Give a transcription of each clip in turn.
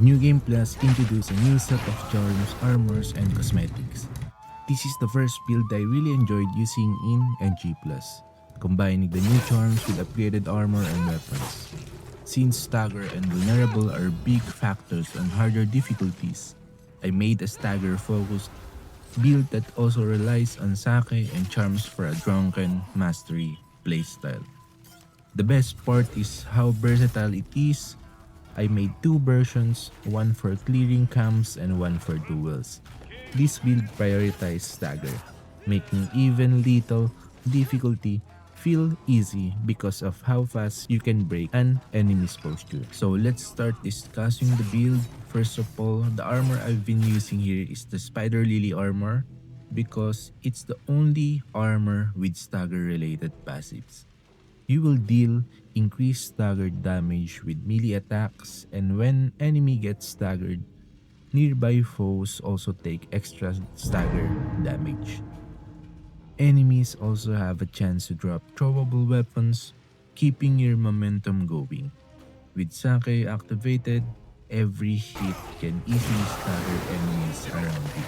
New Game Plus introduced a new set of charms, armors, and cosmetics. This is the first build I really enjoyed using in NG+, combining the new charms with upgraded armor and weapons. Since Stagger and Vulnerable are big factors on harder difficulties, I made a Stagger-focused build that also relies on Sake and charms for a Drunken Mastery playstyle. The best part is how versatile it is. I made two versions, one for clearing camps and one for duels. This build prioritized Stagger, making even little difficulty feel easy because of how fast you can break an enemy's posture. So let's start discussing the build. First of all, the armor I've been using here is the Spider Lily armor because it's the only armor with Stagger related passives. You will deal increased staggered damage with melee attacks, and when enemy gets staggered, nearby foes also take extra stagger damage. Enemies also have a chance to drop throwable weapons, keeping your momentum going. With Sake activated, every hit can easily stagger enemies around you.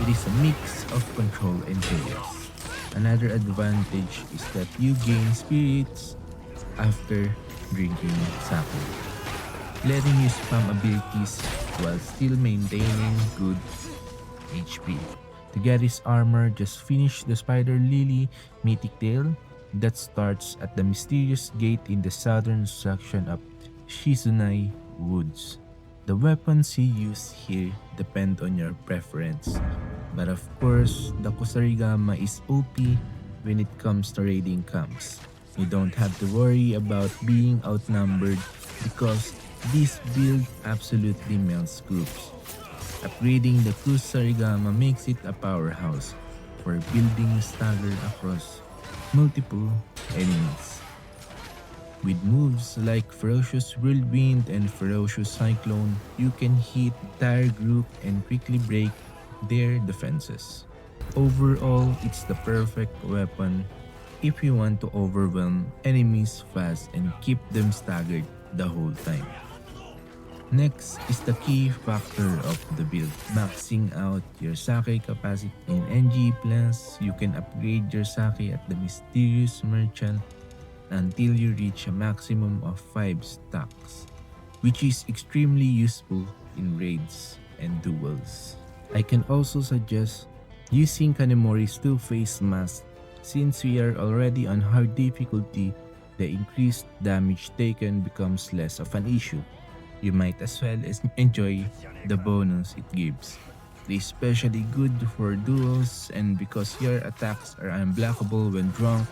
It is a mix of control and chaos. Another advantage is that you gain spirits after drinking sake, letting you spam abilities while still maintaining good HP. To get his armor, just finish the Spider Lily Mythic Tail that starts at the mysterious gate in the southern section of Shizunai Woods. The weapons you use here depend on your preference, but of course, the Kusarigama is OP when it comes to raiding camps. You don't have to worry about being outnumbered because this build absolutely melts groups. Upgrading the Kusarigama makes it a powerhouse for building stagger across multiple enemies. With moves like Ferocious Whirlwind and Ferocious Cyclone, you can hit the entire group and quickly break their defenses. Overall, it's the perfect weapon if you want to overwhelm enemies fast and keep them staggered the whole time. Next is the key factor of the build, maxing out your sake capacity. In NG+, you can upgrade your sake at the Mysterious Merchant until you reach a maximum of 5 stacks, which is extremely useful in raids and duels. I can also suggest using Kanemori's two-face mask. Since we are already on hard difficulty, the increased damage taken becomes less of an issue. You might as well enjoy the bonus it gives. It is especially good for duels, and because your attacks are unblockable when drunk,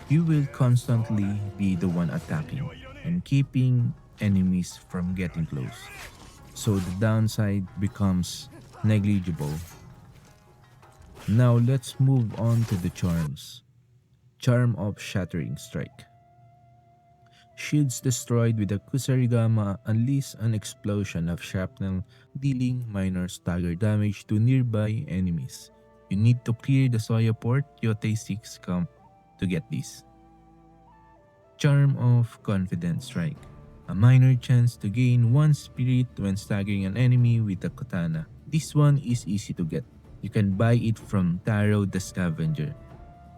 you will constantly be the one attacking and keeping enemies from getting close. So the downside becomes negligible. Now let's move on to the charms. Charm of Shattering Strike. Shields destroyed with a Kusarigama unleash an explosion of shrapnel, dealing minor stagger damage to nearby enemies. You need to clear the Soya Port Yotei 6 camp to get this. Charm of Confident Strike. A minor chance to gain 1 spirit when staggering an enemy with a katana. This one is easy to get. You can buy it from Taro the Scavenger.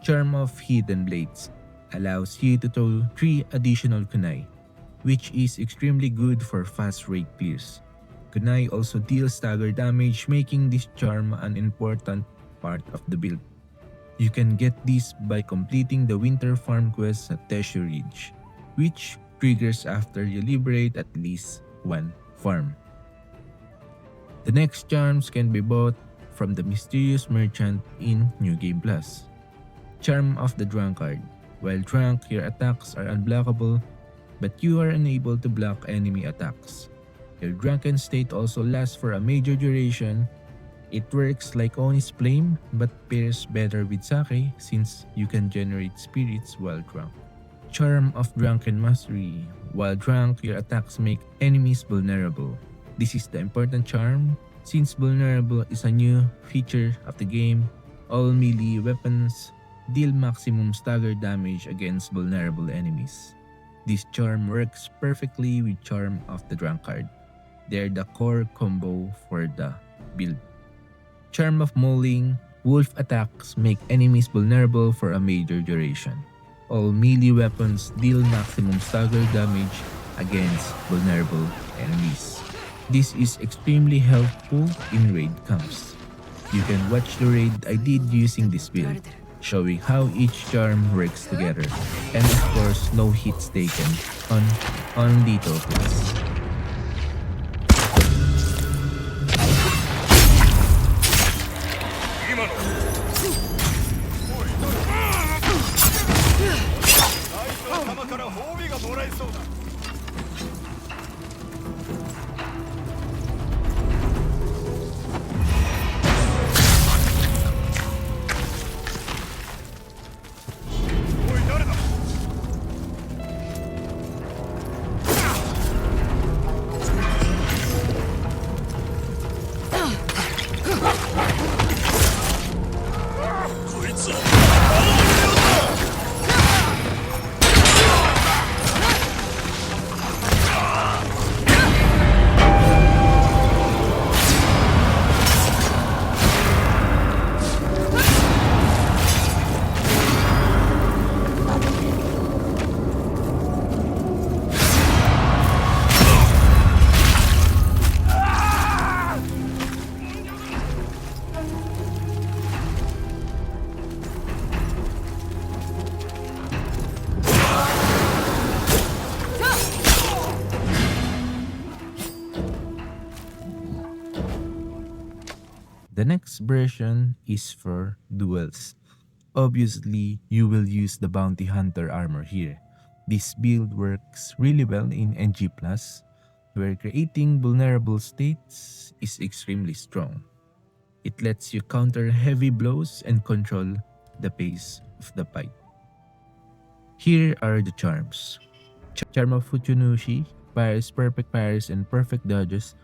Charm of Hidden Blades. Allows you to throw 3 additional kunai, which is extremely good for fast raid clears. Kunai also deals stagger damage, making this charm an important part of the build. You can get this by completing the Winter Farm quest at Teshu Ridge, which triggers after you liberate at least 1 farm. The next charms can be bought from the Mysterious Merchant in New Game Plus. Charm of the Drunkard. While drunk, your attacks are unblockable, but you are unable to block enemy attacks. Your drunken state also lasts for a major duration. It works like Oni's Flame but pairs better with sake since you can generate spirits while drunk. Charm of Drunken Mastery. While drunk, your attacks make enemies vulnerable. This is the important charm. Since vulnerable is a new feature of the game, all melee weapons deal maximum stagger damage against vulnerable enemies. This charm works perfectly with Charm of the Drunkard. They're the core combo for the build. Charm of Mauling, wolf attacks make enemies vulnerable for a major duration. All melee weapons deal maximum stagger damage against vulnerable enemies. This is extremely helpful in raid camps. You can watch the raid I did using this build, showing how each charm works together, and of course no hits taken on lethal class. The next version is for duels. Obviously, you will use the Bounty Hunter armor here. This build works really well in NG+, where creating vulnerable states is extremely strong. It lets you counter heavy blows and control the pace of the fight. Here are the charms. Charm of Fuchunushi, Paris, Perfect Paris, and Perfect Dodges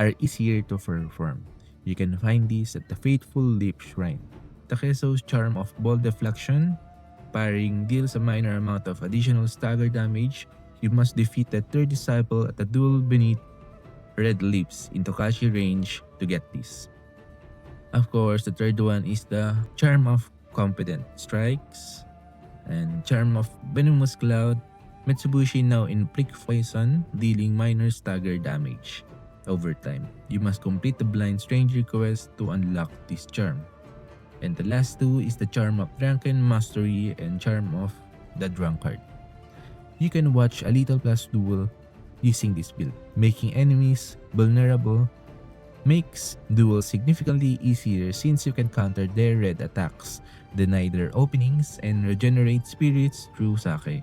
are easier to perform. You can find these at the Faithful Leap Shrine. Takeso's Charm of Ball Deflection, parrying deals a minor amount of additional stagger damage. You must defeat the third disciple at the duel beneath Red Lips in Tokashi range to get this. Of course, the third one is the Charm of Competent Strikes and Charm of Venomous Cloud. Mitsubishi now in Prick Poison, dealing minor stagger damage. Over time, you must complete the Blind Stranger quest to unlock this charm. And the last two is the Charm of Drunken Mastery and Charm of the Drunkard. You can watch a Lethal Plus duel using this build. Making enemies vulnerable makes duels significantly easier since you can counter their red attacks, deny their openings, and regenerate spirits through sake.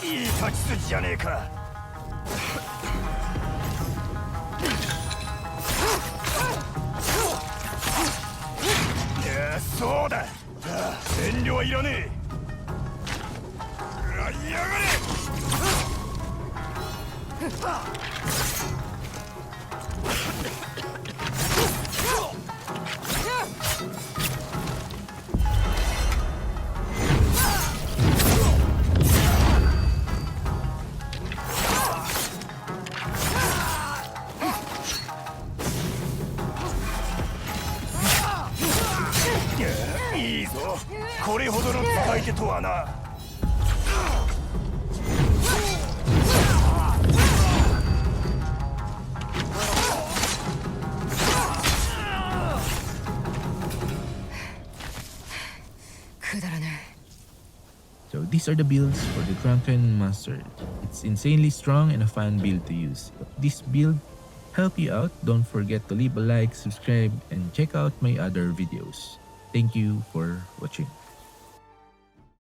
いい勝ち筋じゃねえか。いや、そうだ。遠慮はいらねえ。やがれ。いいぞ、これほどの使い手とはな。So this these are the builds for the Drunken Monster. It's insanely strong and a fun build to use. If this build help you out, don't forget to leave a like, subscribe, and check out my other videos. Thank you for watching.